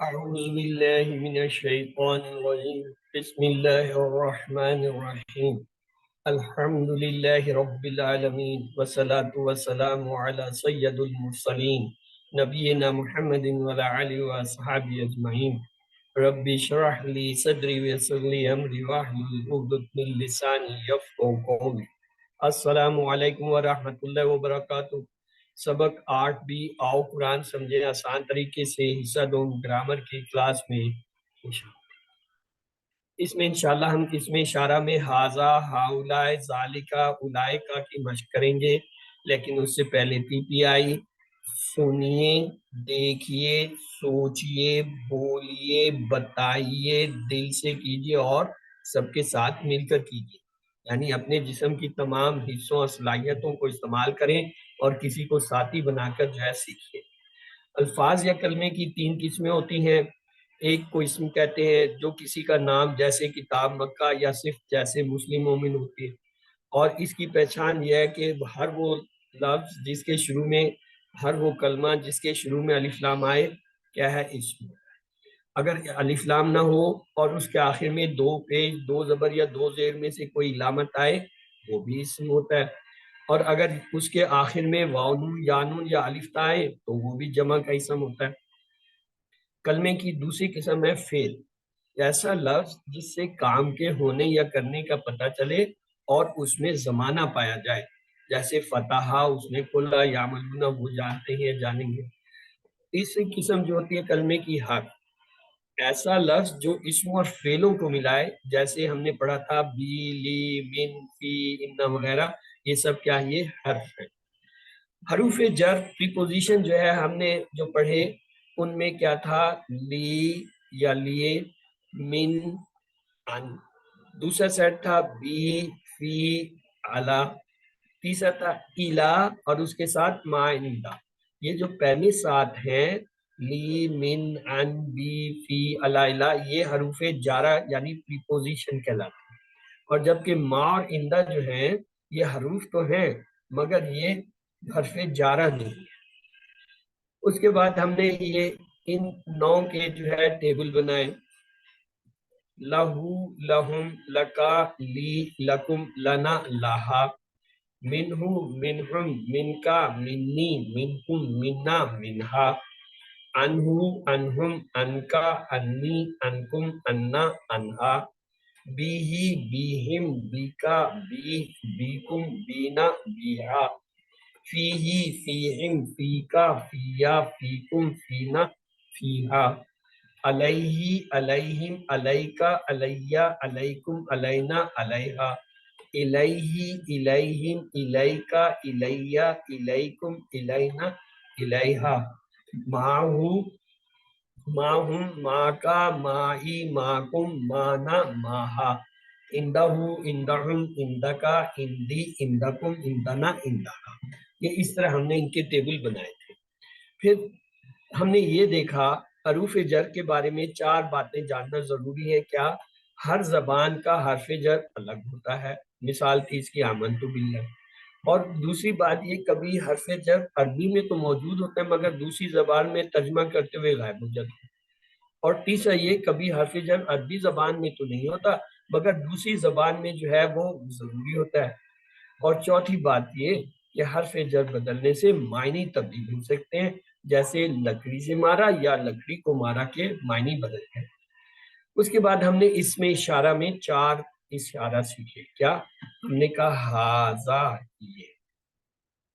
أعوذ بالله من الشيطان الرجيم بسم الله الرحمن الرحيم الحمد لله رب العالمين والصلاة والسلام على سيد المرسلين نبينا محمد وعلى آله وصحبه أجمعين ربي اشرح لي صدري ويسر لي أمري واحلل عقدة من لساني يفقهوا قولي السلام علیکم ورحمۃ اللہ وبرکاتہ۔ سبق 8 بھی آؤ قرآن سمجھے آسان طریقے سے حصہ دوم گرامر کی کلاس میں اس میں انشاءاللہ ہم قسم اشارہ میں ہاذا، ہاؤلائے، ذالکا، اولائکا کی مشق کریں گے، لیکن اس سے پہلے پی پی آئی سنیے، دیکھیے، سوچئے، بولیے، بتائیے، دل سے کیجئے اور سب کے ساتھ مل کر کیجئے، یعنی اپنے جسم کی تمام حصوں اور صلاحیتوں کو استعمال کریں اور کسی کو ساتھی بنا کر جو ہے سیکھیے۔ الفاظ یا کلمے کی 3 قسمیں ہوتی ہیں۔ ایک کو اسم کہتے ہیں جو کسی کا نام جیسے کتاب، مکہ یا صرف جیسے مسلم مومن ہوتے ہیں، اور اس کی پہچان یہ ہے کہ ہر وہ لفظ جس کے شروع میں، ہر وہ کلمہ جس کے شروع میں الف لام آئے کیا ہے، اسم۔ اگر الف لام نہ ہو اور اس کے آخر میں 2 پیش، 2 زبر یا 2 زیر میں سے کوئی علامت آئے وہ بھی اسم ہوتا ہے، اور اگر اس کے آخر میں واو نون یا نون یا الف تا آئے تو وہ بھی جمع کا اسم ہوتا ہے۔ کلمے کی دوسری قسم ہے فعل، ایسا لفظ جس سے کام کے ہونے یا کرنے کا پتہ چلے اور اس میں زمانہ پایا جائے، جیسے فتح، اس نے کھلا، یعملون وہ جانتے ہیں، جانیں گے۔ تیسری قسم جو ہوتی ہے کلمے کی حرف، ایسا لفظ جو اسم اور فعلوں کو ملائے، جیسے ہم نے پڑھا تھا بی، لی، من، فی، ان وغیرہ، یہ سب کیا ہے، یہ حرف ہے۔ حروف جر پریپوزیشن جو ہے ہم نے جو پڑھے ان میں کیا تھا، لی یا لیے، من، ان۔ دوسرا سیٹ تھا بی، فی، علا۔ تیسرا تھا الا اور اس کے ساتھ ما، عندہ۔ یہ جو پہلے 7 ہیں، لی، من، ان، بی، فی، علا، الا، یہ حروف جارہ یعنی پریپوزیشن کہلاتے ہیں، اور جبکہ ما اور عندہ جو ہیں یہ حروف تو ہیں مگر یہ حرف جارہ نہیں ہے۔ اس کے بعد ہم نے یہ ان 9 کے جو ہے ٹیبل بنائے، لہو، لہم، لکا، لی، لکم، لنا، لہا، منہو، منہم، منکا، منی، منکم، منا، منہا، انہو، انہم، انکا، انی، انکم، انا، انہا، بیہی، بیہم، بیکا، بیہ، بیکم، بینا، بیہا، فیہی، فیہم، فیکا، فیا، فیکم، فینا، فیہا، علیہ، علیہم، علیکا، علیہ، علیکم، علینا، علیہا، الیہ، الیہم، الیکا، الیہ، الیکم، الینا، الیہا، معہو، معہم، معکا، معی، معکم، مانا، ماہا، اندہو، اندہم، اندکا، اندی، اندکم، اندنا، اندہا۔ یہ اس طرح ہم نے ان کے ٹیبل بنائے تھے۔ پھر ہم نے یہ دیکھا حروف جر کے بارے میں 4 باتیں جاننا ضروری ہے۔ کیا؟ ہر زبان کا حرف جر الگ ہوتا ہے، مثال تھی اس کی آمنت باللہ۔ اور دوسری بات یہ، کبھی حرف جر عربی میں تو موجود ہوتا ہے مگر دوسری زبان میں ترجمہ کرتے ہوئے غائب ہو جاتا ہے۔ اور تیسرا یہ، کبھی حرف جر عربی زبان میں تو نہیں ہوتا مگر دوسری زبان میں جو ہے وہ ضروری ہوتا ہے۔ اور چوتھی بات یہ کہ حرف جر بدلنے سے معنی تبدیل ہو سکتے ہیں، جیسے لکڑی سے مارا یا لکڑی کو مارا کے معنی بدل گئے۔ اس کے بعد ہم نے اس میں اشارہ میں 4 اشارہ سیکھے۔ کیا؟ ہم نے کہا ہاذا، یہ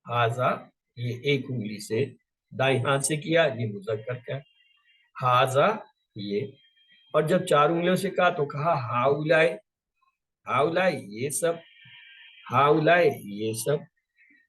ہاذا، یہ ایک انگلی سے دائیں ہاتھ سے کیا، یہ مذکر کا ہے، ہاذا یہ۔ اور جب 4 انگلیوں سے کہا تو کہا ہاؤلائے، ہاؤلائے یہ سب، ہاؤلائے یہ سب۔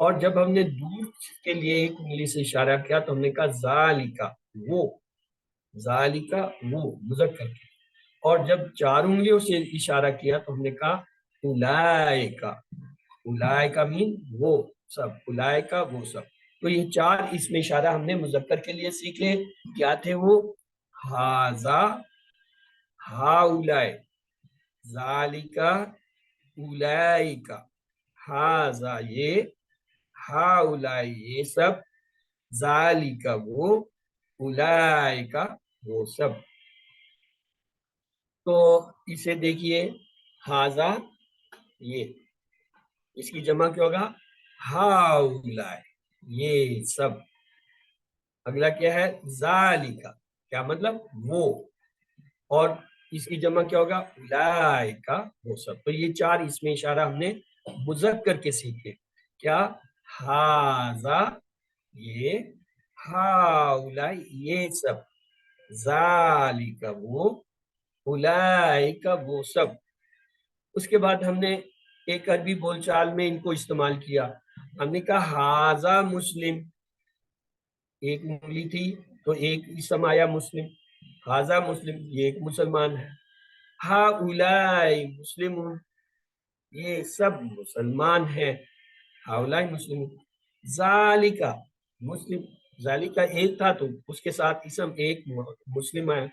اور جب ہم نے دور کے لیے ایک انگلی سے اشارہ کیا تو ہم نے کہا ذالکا، وہ، ذالکا وہ، مذکر کے۔ اور جب 4 انگلیوں سے اشارہ کیا تو ہم نے کہا اولائکا، اولائکا مین وہ سب، اولائکا وہ سب۔ تو یہ 4 اس میں اشارہ ہم نے مذکر کے لیے سیکھ لے۔ کیا تھے وہ؟ ہاذا، ہاؤلائے، ذالکا، اولائکا، ہاذا یہ، ہاؤلائے یہ سب، ذالکا وہ، اولائکا वो सब। तो इसे देखिए, हाजा ये, इसकी जमा क्या होगा, हाउलाए, ये सब। अगला क्या है, जालिका, क्या मतलब, वो। और इसकी जमा क्या होगा, उलाइका, वो सब। तो ये चार इसमें इशारा हमने मुज़क्कर के सीखे। क्या, हाजा ये, हाउलाई ये सब, जालिका वो, उलाइका वो सब। उसके बाद हमने एक अरबी बोलचाल में इनको इस्तेमाल किया। हमने कहा हाजा मुस्लिम, एक उंगली थी तो एक इसम आया मुस्लिम, हाजा मुस्लिम ये एक मुसलमान है। हा उलाई मुस्लिम, ये सब मुसलमान है। हाउलाई मुस्लिम, जालिका मुस्लिम, जालिका एक था तो उसके साथ इसम एक मुस्लिम आया।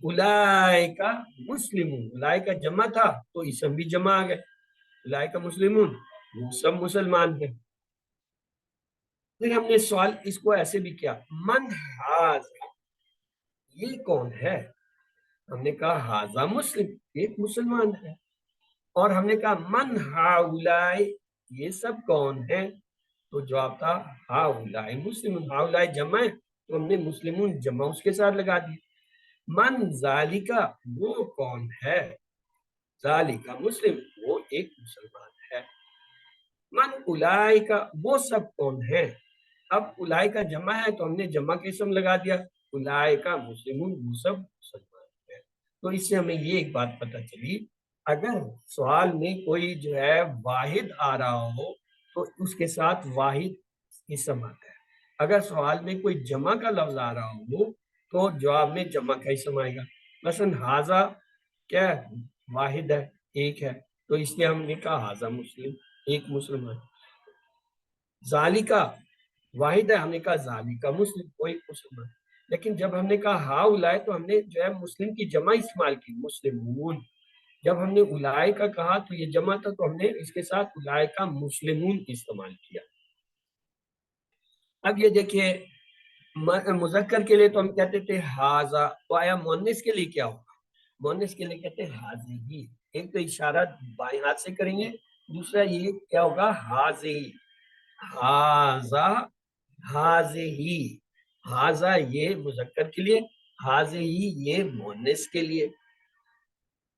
उलाई का मुस्लिम, उलाई का जमा था तो इसम भी जमा आ गए, उलाई का मुस्लिमून, वो सब मुसलमान है। फिर हमने सवाल इसको ऐसे भी किया, मन हाज, ये कौन है। हमने कहा हाजा मुस्लिम, एक मुसलमान है। और हमने कहा मन हाउलाई, ये सब कौन है। तो जवाब था हाउलाई मुस्लिम, हाउलाई जमा है तो हमने मुस्लिमून जमा उसके साथ लगा दी। मन जालिका, वो कौन है, जालिका मुस्लिम, वो एक मुसलमान है। मन उलाई का, वो सब कौन है। अब उलाई का जमा है तो हमने जमा के इसम लगा दिया, उलाई का मुस्लिमून, वो सब मुसलमान है। तो इससे हमें ये एक बात पता चली, अगर सवाल में कोई जो है वाहिद आ रहा हो तो उसके साथ वाहिद इसम आता है। अगर सवाल में कोई जमा का लफ्ज आ रहा हो तो जवाब में जमा का इसम आएगा। मसलन हाजा क्या है, वाहिद है, एक है, तो इसलिए हमने कहा हाजा मुस्लिम, एक मुसलमान। जालिका वाहिद है, हमने कहा जालिका मुस्लिम, कोई मुसलमान। लेकिन जब हमने कहा हा उलाए तो हमने जो है मुस्लिम की जमा इस्तेमाल की, मुस्लिमून। जब हमने उलाए का कहा तो ये जमा था तो हमने इसके साथ उलाए का मुस्लिमून इस्तेमाल किया। अब ये देखिए, मुजक्कर के लिए तो हम कहते थे हाजा, तो आया मुन्निस के लिए क्या होगा, मुन्निस के लिए कहते हैं हाजी। एक तो इशारा बाएं हाथ से करेंगे, दूसरा ये क्या होगा, हाजी, हाजा, हाजी, हाजा ये मुजक्कर के लिए, हाजी ये मुन्निस के लिए।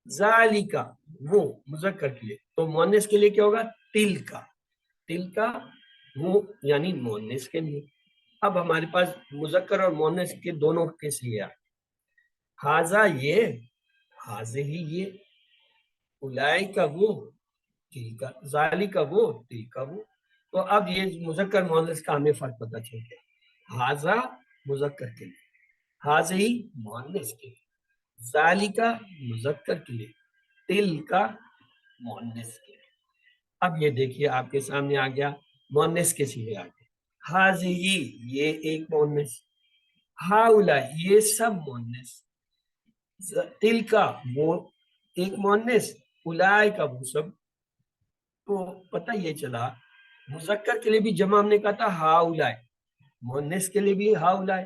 जालिका वो मुजक्कर के लिए, तो मुन्निस के लिए क्या होगा, तिल का वो यानी मुन्निस के लिए। अब हमारे पास मुजक्कर और मुन्नस के दोनों के लिए है। हाजा ये, हाजे ही ये, उलाई का वो, तिल का, जाली का वो, तिल का वो। तो अब ये मुजक्कर मुन्नस का हमें फर्क पता चल गया। हाजा मुजक्कर के लिए, हाजे ही मुन्नस के लिए, जाली का मुजक्कर के लिए, तिल का मुन्नस के लिए। अब ये देखिए आपके सामने आ गया मुन्नस के सिगे आ गए। हाजी ये एक मुन्नस, हाउला ये सब मुन्नस, तिल का वो एक मुन्नस, उलाई का वो सब। तो पता ये चला, मुजक्कर के लिए भी जमा हमने कहा था हाउलाई, मुन्नस के लिए भी हाउलाई,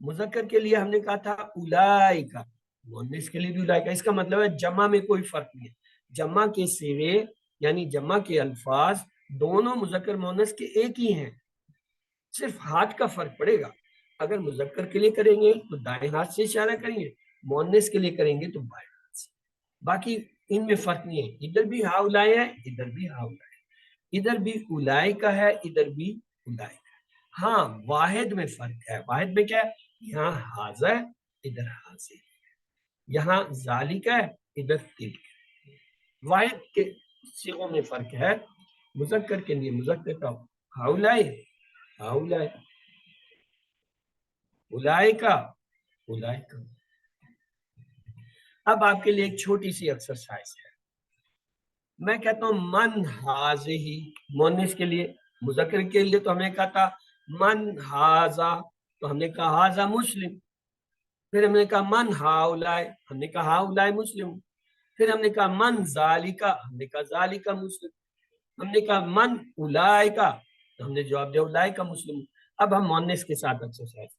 मुजक्कर के लिए हमने कहा था उलाई का, मुन्नस के लिए भी उलाई का। इसका मतलब है जमा में कोई फर्क नहीं है। जमा के सिरे यानी जमा के अल्फाज दोनों मुजक्कर मुन्नस के एक ही हैं, सिर्फ हाथ का फर्क पड़ेगा। अगर मुजक्कर के लिए करेंगे तो दाएं हाथ से इशारा करेंगे, मुन्नस के लिए करेंगे तो बाएं हाथ से। बाकी इनमें फर्क नहीं है, इधर भी हा उलाए है, इधर भी हा उलाए, इधर भी उलाए का है, इधर भी उलाए का है। हाँ वाहिद में फर्क है। वाहिद में क्या है, यहाँ हाजा है, इधर हाजे, यहाँ जालिका है, इधर तिल है। वाहिद के सिगों में फर्क है। मुजक्कर के लिए मुजक्कर का हाउलाए, हाउलाए, उलाए का, उलाए का। अब आपके लिए एक छोटी सी एक्सरसाइज है। मैं कहता हूं मन हाजे ही, मोनिस के लिए, मुजक्कर के लिए तो हमने कहा था मन हाजा, तो हमने कहा हाजा मुस्लिम। फिर हमने कहा मन हाउलाए, हमने कहा हाउलाए मुस्लिम। फिर हमने कहा मन जालिका, हमने कहा जालिका मुस्लिम। हमने कहा मन उलाए का, तो हमने जवाब दिया उलाए का मुस्लिम। अब हम मोनिस के साथ एक्सरसाइज,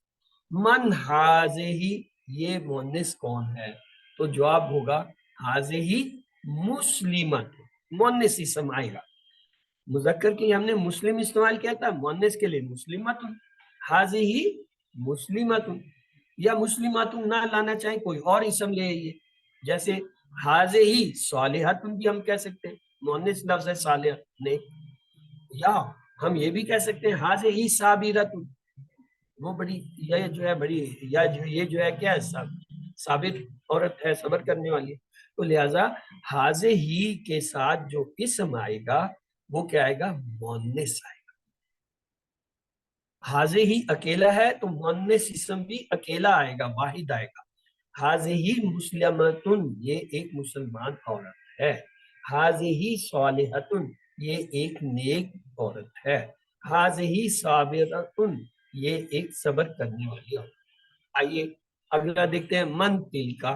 من हाज़िही, ये मुअन्निस कौन है? तो जवाब होगा हाज़िही मुस्लिमत, मुअन्निस इसम आएगा। मुज़क्कर के लिए हमने मुस्लिम इस्तेमाल किया था, मुअन्निस के लिए मुस्लिमतुन, हाज़िही मुस्लिमतुन। या मुस्लिमातुन ना लाना चाहे कोई और इसम ले आइए, जैसे हाज़िही सालिहतुन भी हम कह सकते हैं, मुअन्निस लफ्ज़ है सालिह नहीं। या हम ये भी कह सकते हैं हाज़िही साबिरतुन, वो बड़ी, ये जो है बड़ी, या जो ये जो है क्या है, साबिर औरत है, सबर करने वाली। तो लिहाजा हाजे ही के साथ जो इसम आएगा वो क्या आएगा, मुअन्निस आएगा। हाजे ही अकेला है तो मुअन्निस इसम भी अकेला आएगा, वाहिद आएगा। हाजे ही मुस्लिमतुन, ये एक मुसलमान औरत है। हाजे ही सालिहतुन, ये एक नेक औरत है। हाजे ही साबिरतुन, ये एक सबर करने वाली औरत। आइए अगला देखते हैं, मन तिल का,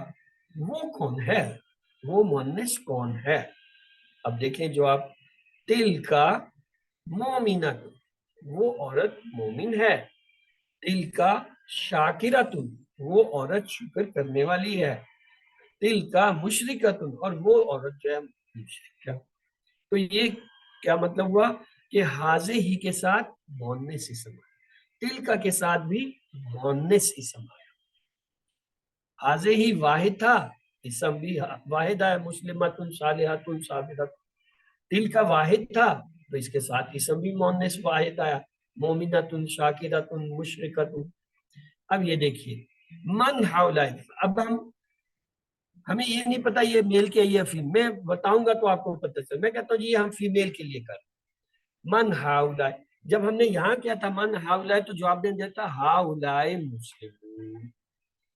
वो कौन है, वो मुअन्निस कौन है? अब देखें जो आप, तिल का मोमिनत, वो औरत मोमिन है। तिल का शाकिरतुन, वो औरत शुक्र करने वाली है। तिल का मुशरिकतुन, और वो औरत जो है मुशरिक है। तो ये क्या मतलब हुआ कि हाजे ही के साथ मुअन्निस इसम, तिल का के साथ भी मुअन्निस इसम। हाजे ही वाहिद था, इसम भी वाहिद है, मुस्लिमतुन सालिहतुन साबिरत। तिल का वाहिद था तो इसके साथ इसम भी मुअन्निस वाहिद आया, मोमिनतुन शाकिरतुन मुशरिकतुन। अब ये देखिए, मन हाउलाए, अब हमें ये नहीं पता ये मेल के ये फीमेल, मैं बताऊंगा तो आपको पता चल। मैं कहता हूँ जी हम फीमेल के लिए कर, मन हाउलाए, जब हमने यहाँ किया था मन हाउलाए तो जवाब दे देता हाउलाए मुस्लिम।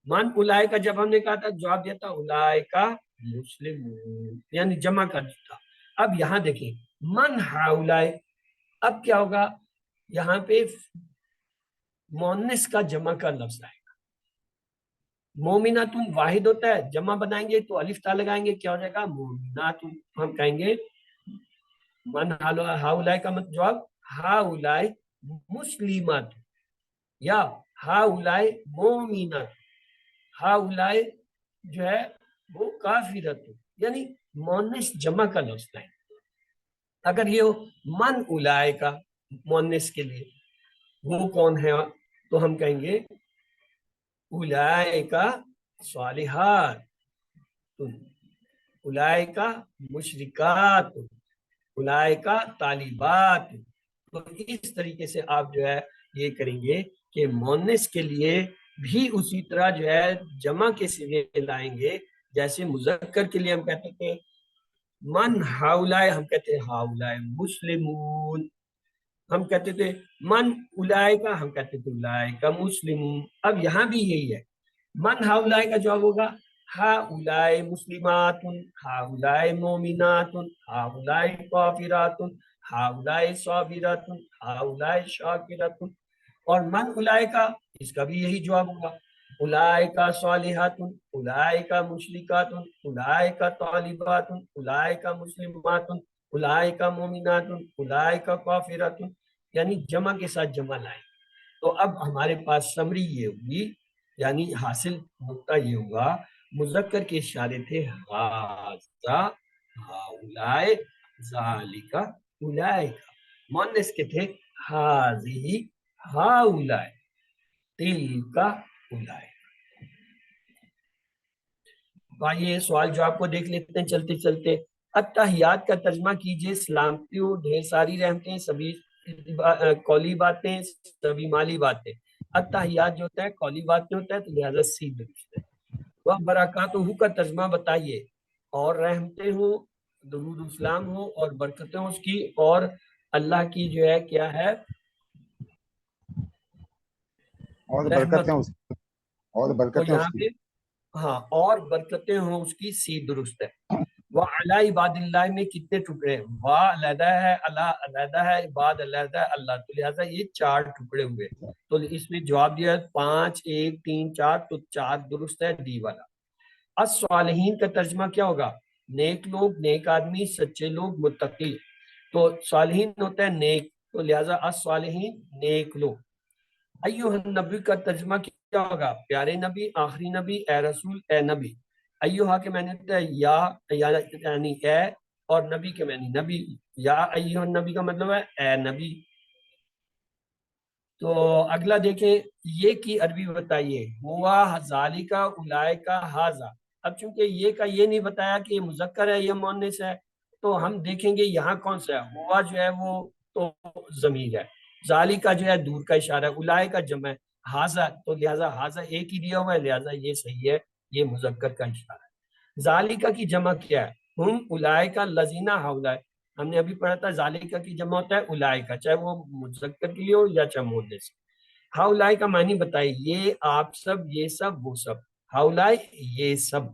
मन उलाय का जब हमने कहा था जवाब दिया था उलाय का मुस्लिम, यानी जमा कर था। अब यहाँ देखिए मन हाउलाय, अब क्या होगा, यहाँ पे मोनिस का जमा का लफ्ज आएगा। मोमिनातुन वाहिद होता है, जमा बनाएंगे तो अलिफ ता लगाएंगे, क्या हो जाएगा मोमिनातुन। हम कहेंगे मन हाउलाय का मतलब जवाब हाउलाय मुस्लिमात, या हाउलाय मोमिनात, हाउलाए जो है वो काफिरत, यानी मोनिस जमा का लफ्ज है। अगर ये हो मन उलाए का मोनिस के लिए, वो कौन है, तो हम कहेंगे उलाए का सालिहात, उलाए का मुशरिकात, उलाए का तालिबात। तो इस तरीके से आप जो है ये करेंगे कि मोनिस के लिए भी उसी तरह जो है जमा के सिगे लाएंगे, जैसे मुजक्कर के लिए हम कहते थे मन हाउलाए, हम कहते हैं हाउलाए मुस्लिमून। हम कहते थे मन उलाए का, हम कहते थे उलाए का मुस्लिमून। अब यहाँ भी यही है, मन हाउलाए का जवाब होगा हा उलाए मुस्लिमातुन, हा उलाए मोमिनातुन, हा उलाए काफिरातुन, हा उलाए साबिरातुन, हा उलाए शाकिरातुन। और मन उलाए का, इसका भी यही जवाब होगा उलाए का सालिहातुन, उलाए का मुशरिकातुन, उलाए का तालिबातुन, उलाए का मुस्लिमातुन, उलाए का मोमिनातुन, उलाए का काफिरातुन, यानी जमा के साथ जमा लाए। तो अब हमारे पास समरी ये होगी, यानी हासिल नुक्ता ये होगा, मुजक्कर के इशारे थे हाजा हाउलाए जालिका उलाइका, मुअन्निस के थे हाजिही हाउलाए तिलका उलाए। आइए सवाल जो आपको देख लेते हैं चलते चलते। अत्तहियात का तर्जमा कीजिए, सलामती हो, ढेर सारी रहमतें, सभी कौली बातें, सभी माली बातें। अत्तहियात जो होता है कौली बातें होता है, तो लिहाजा सी दुरुस्त है। वह बरकातहू का तर्जमा बताइए, और रहमतें हो, दुरूद इस्लाम हो और बरकतें हो उसकी, और अल्लाह की जो है क्या है, और रहमत बरकतें हो। उसकी, और तो बरकतें यहाँ उसकी। पे हाँ, और बरकतें हो उसकी, सी दुरुस्त है। वह अला इबादिल्लाह में कितने टुकड़े हैं, वाह अलहदा है, अला अलहदा है, इबाद अलहदा है, अल्लाह, तो लिहाजा ये 4 टुकड़े हुए। तो इसमें जवाब दिया 5 1 3 4, तो 4 दुरुस्त है, डी वाला। अस्वालिहीन का तर्जमा क्या होगा, नेक लोग, नेक आदमी, सच्चे लोग, मुत्तकी। तो सालिहीन होता है नेक, तो लिहाजा अस्वालिहीन नेक लोग। अय्युहन नबी का तर्जमा کیا ہوگا؟ پیارے نبی، آخری نبی، اے رسول، اے نبی. ایوہا کے معنی ہوتا ہے یا یعنی اے، اور نبی کے معنی نبی. یا ایوہ نبی کا مطلب ہے اے نبی. تو اگلا دیکھیں، یہ کی عربی بتائیے. ہوا ذالکا اولئکا ھذا. اب چونکہ یہ کا یہ نہیں بتایا کہ یہ مذکر ہے یا مؤنث ہے، تو ہم دیکھیں گے یہاں کون سا ہے. ہوا جو ہے وہ تو ضمیر ہے، ذالکا جو ہے دور کا اشارہ ہے، اولئکا جمع ہے، ھذا تو لہذا ھذا ایک ہی دیا ہوا ہے، لہذا یہ صحیح ہے، یہ مذکر کا اشارہ ہے. ذالکا کی جمع کیا ہے؟ ہم اولئکا الذین ہؤلاء. ہم نے ابھی پڑھا تھا ذالکا کی جمع ہوتا ہے اولئکا، چاہے وہ مذکر کے لیے ہو یا چاہے مؤنث. ہؤلاء کا معنی بتائیے. یہ آپ سب، یہ سب، وہ سب. ہؤلاء یہ سب.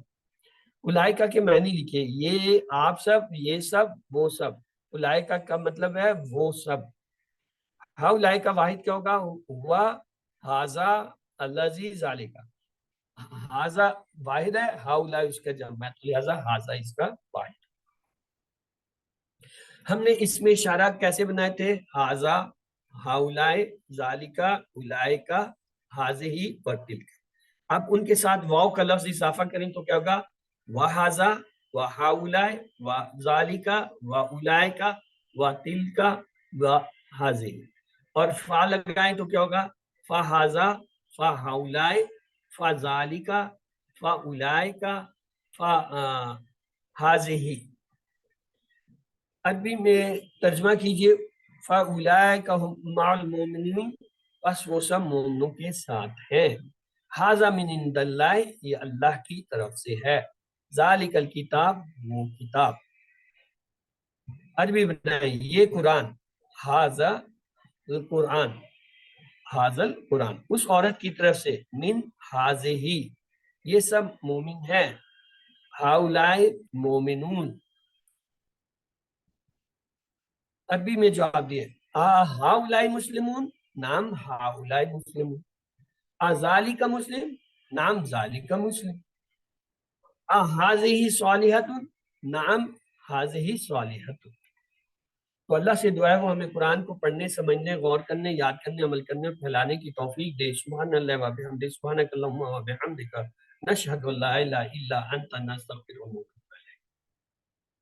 اولئکا کے معنی لکھیے. یہ آپ سب، یہ سب، وہ سب. اولئکا کا مطلب ہے وہ سب. ہؤلاء کا واحد کیا ہوگا؟ ہوا ھذا الذی ذالکا. ھذا واحد ہے، ہؤلاء اس کا جمع ہے، لہذا ھذا اس کا واحد. ہم نے اس میں اشارہ کیسے بنائے تھے؟ ھذا، ہؤلاء، ذالکا، اولئکا، ھذہ اور تلک. اب ان کے ساتھ واو کا لفظ اضافہ کریں تو کیا ہوگا؟ وَھذا وَھؤلاء وَذَالِکَ وَأُولَئِکَ وَتِلْکَ وَھذہ. اور فا لگائیں تو کیا ہوگا؟ فَھذا فَھؤلاء فَذَالِکَ فَأُولَئِکَ فَھذہ. عربی میں ترجمہ کیجئے. فَأُولَئِکَ هُم مَعَ الْمُؤْمِنِینَ. بس وہ سب مومنوں کے ساتھ ہیں. ھذا من عند اللہ، یہ اللہ کی طرف سے ہے. ذالک الکتاب، وہ کتاب. عربی بنائیں. یہ قرآن. ھذا القرآن، ھذا القرآن اس عورت کی طرف سے. من ھذہ، یہ سب مومن ہیں. ھؤلاء مومنون. عربی میں جواب دیے. ھؤلاء مسلمون، نام ھؤلاء مسلمون. ذالک مسلم، نام ذالک مسلم. ھذہ صالحۃ، نام ھذہ صالحۃ. تو اللہ سے دعا ہے وہ ہمیں قرآن کو پڑھنے، سمجھنے، غور کرنے، یاد کرنے، عمل کرنے، پھیلانے کی توفیق دے. سبحان اللہ و بحمدہ، سبحانک اللہم و بحمدک، نشہد ان لا الہ الا انت، نستغفرک.